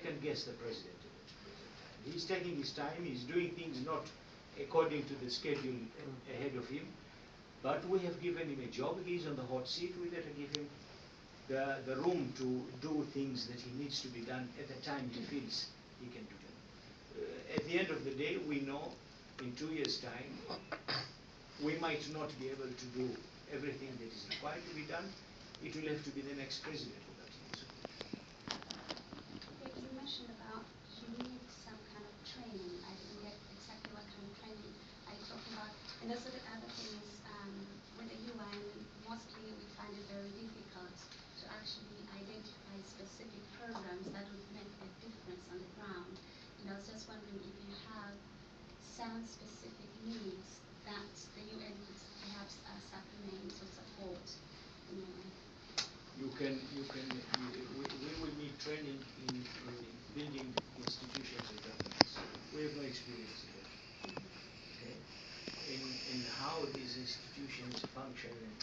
second guess the president at the present time. He's taking his time. He's doing things not according to the schedule ahead of him. But we have given him a job. He's on the hot seat. We got to give him the room to do things that he needs to be done at the time he feels he can do them. At the end of the day, we know in 2 years' time, we might not be able to do everything that is required to be done. It will have to be the next president who continues. Okay, you mentioned about you need some kind of training. I didn't get exactly what kind of training are you talking about. And also the other thing is, with the UN, mostly we find it very difficult to actually identify specific programs that would make a difference on the ground. And I was just wondering if you have some specific needs that the UN could perhaps supplement or support in Yemen. We will need training in building institutions and governments. We have no experience in that. Okay? In how these institutions function and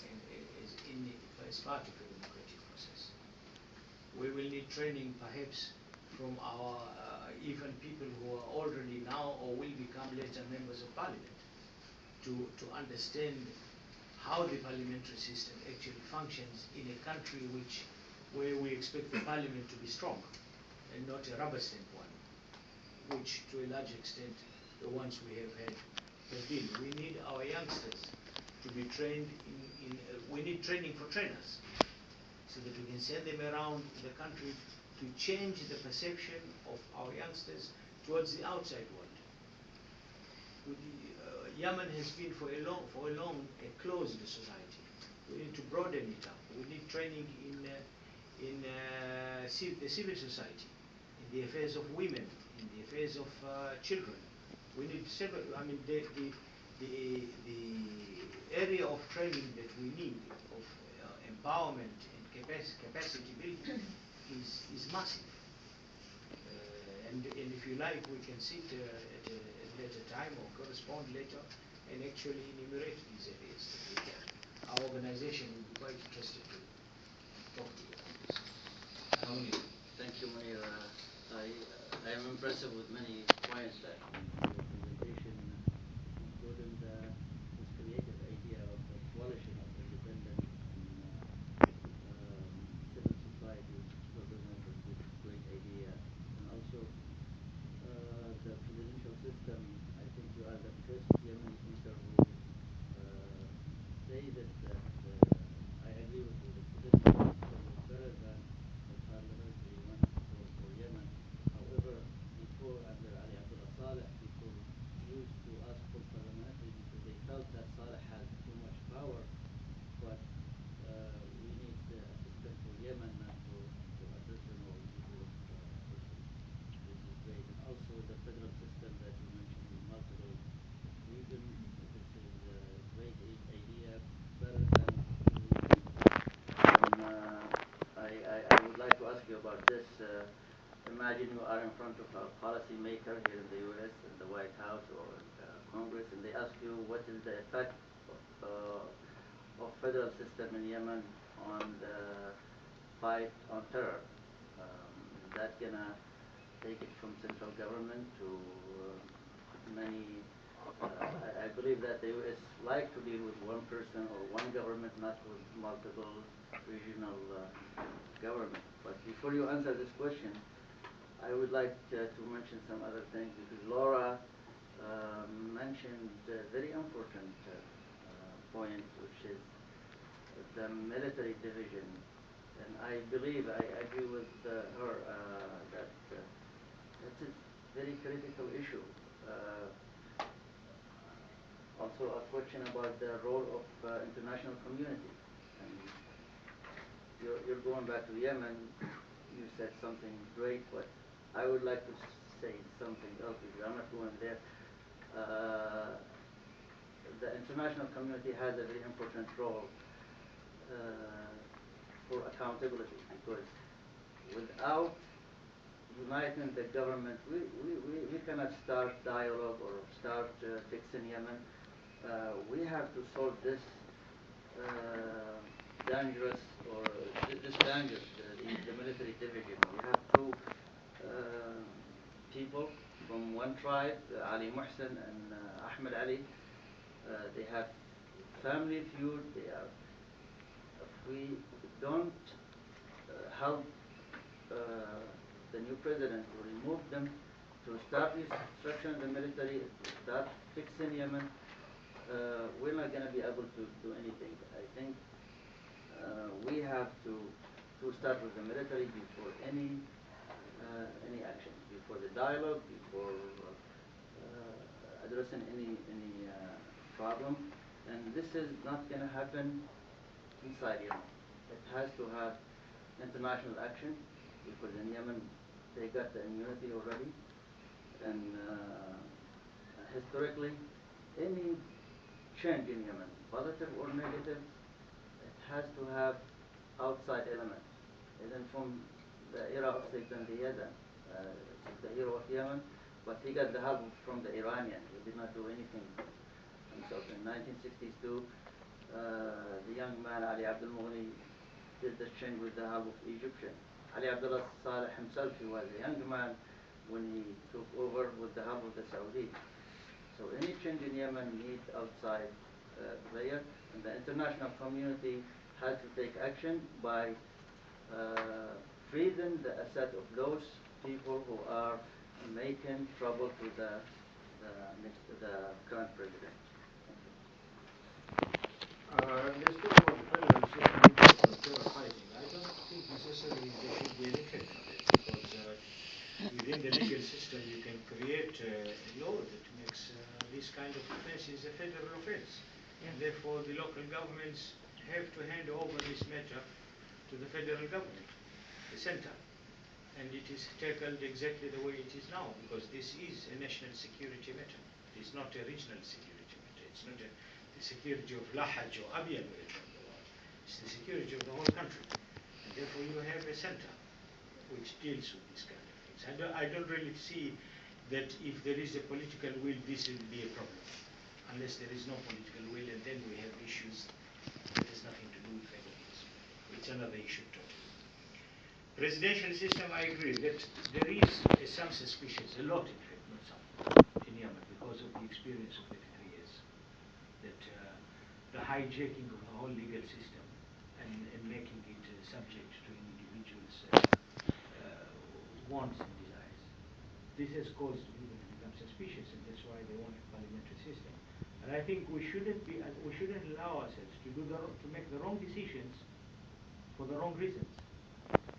as part of a democratic process. We will need training perhaps from our even people who are already now or will become later members of parliament to understand how the parliamentary system actually functions in a country where we expect the parliament to be strong and not a rubber stamp one, which to a large extent the ones we have had have been. We need our youngsters to be trained we need training for trainers so that we can send them around the country to change the perception of our youngsters towards the outside world. Yemen has been for a long a closed society. We need to broaden it up. We need training in the civil society, in the affairs of women, in the affairs of children. We need several. I mean, the area of training that we need of empowerment and capacity building is massive. And if you like, we can sit at a later time or correspond later and actually enumerate these areas. Our organization will be quite interested to talk to you about this. Thank you, Munir. I am impressed with many points that in your presentation, including this creative idea of the coalition of independence and civil society for democracy, this great idea, and also the presidential system. I think you are the first Yemeni speaker who say that I agree with you. The presidential system is better than the parliamentary one for Yemen. However, before under Ali Abdullah Saleh, people used to ask for parliamentary because they felt that Saleh had too much power. But we need a system for Yemen for a person or people of a person. This is great. And also the federal system that you mentioned with multiple regions. This is a great idea, better than regions. I would like to ask you about this. Imagine you are in front of a policy maker here in the U.S., in the White House or Congress, and they ask you what is the effect of federal system in Yemen on the fight on terror. Is that gonna take it from central government to many? I believe that the U.S. like to deal with one person or one government, not with multiple regional governments. But before you answer this question, I would like to mention some other things because Laura mentioned a very important point, which is the military division. And I believe, I agree with her that that's a very critical issue. Also a question about the role of international community. And you're going back to Yemen, you said something great, but I would like to say something else because I'm not going there. The international community has a very important role for accountability because without uniting the government, we cannot start dialogue or start fixing Yemen. We have to solve this dangerous or this danger, the military division. We have to people from one tribe, Ali Muhsin and Ahmed Ali. They have family feud. They are. If we don't help the new president to remove them, to start restructuring the military, start fixing Yemen, we're not going to be able to do anything. I think we have to start with the military before any action, before the dialogue, before addressing any problem. And this is not going to happen inside Yemen. It has to have international action because in Yemen they got the immunity already. And historically, any change in Yemen, positive or negative, it has to have outside elements. Even from the era of Sultan Ziyad, the hero of Yemen, but he got the help from the Iranians. He did not do anything himself. In 1962, the young man Ali Abdul Mughni did the change with the help of Egyptian. Ali Abdullah Saleh himself, he was a young man when he took over with the help of the Saudis. So any change in Yemen needs outside player, and the international community has to take action by freezing the asset of those people who are making trouble to the current president. Let's talk about the federal system in terms of terror fighting. I don't think necessarily there should be an effect on it because within the legal system you can create a law that makes this kind of offences a federal offence. And therefore the local governments have to hand over this matter to the federal government, the center. And it is tackled exactly the way it is now because this is a national security matter. It is not a regional security matter. It's not the security of Lahaj or Abiyan we're talking about. It's the security of the whole country. And therefore you have a center which deals with this kind of things. I don't really see that if there is a political will, this will be a problem. Unless there is no political will, and then we have issues that has nothing to do with federalism. It's another issue totally. Presidential system, I agree that there is some suspicions, a lot in fact, not some, in Yemen because of the experience of 33 years. That the hijacking of the whole legal system and making it subject to an individual's wants and desires. This has caused people to become suspicious, and that's why they want a parliamentary system. And I think we shouldn't allow ourselves to make the wrong decisions for the wrong reasons.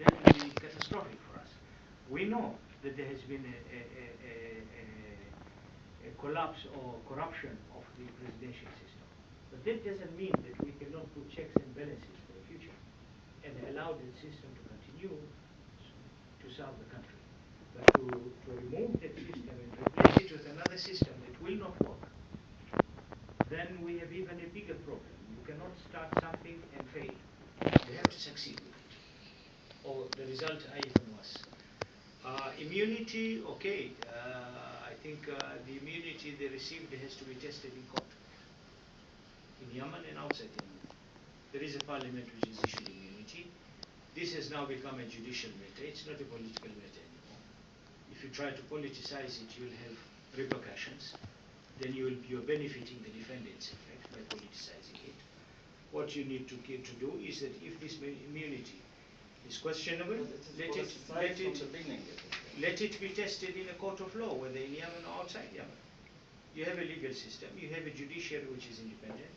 That will be catastrophic for us. We know that there has been a collapse or corruption of the presidential system. But that doesn't mean that we cannot put checks and balances for the future and allow the system to continue to serve the country. But to remove that system and replace it with another system that will not work, then we have even a bigger problem. You cannot start something and fail. You have to succeed with it. Or the result are even worse. Immunity, okay. I think the immunity they received has to be tested in court. In Yemen and outside Yemen. There is a parliament which has issued immunity. This has now become a judicial matter. It's not a political matter anymore. If you try to politicize it, you'll have repercussions. Then you're benefiting the defendants, in fact, by politicizing it. What you need to do is that if this immunity is questionable, let it be tested in a court of law, whether in Yemen or outside Yemen. You have a legal system, you have a judiciary which is independent.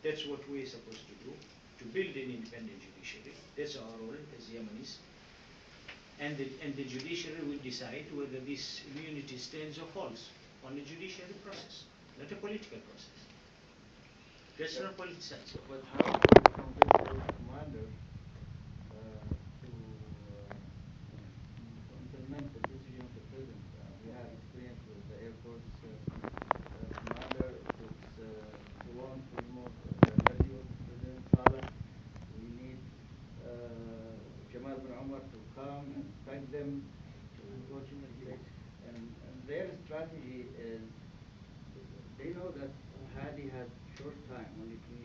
That's what we're supposed to do, to build an independent judiciary. That's our role as Yemenis. And the judiciary will decide whether this immunity stands or falls on the judiciary process, not a political process. That's not politicized. But how do you convince those commanders to implement the decision of the president? We have experience with the Air Force commander who wants to remove the nephew of President Saleh. We need Jamal bin Omar to come and thank them. Unfortunately, and their strategy is they know that Hadi had short time, only 2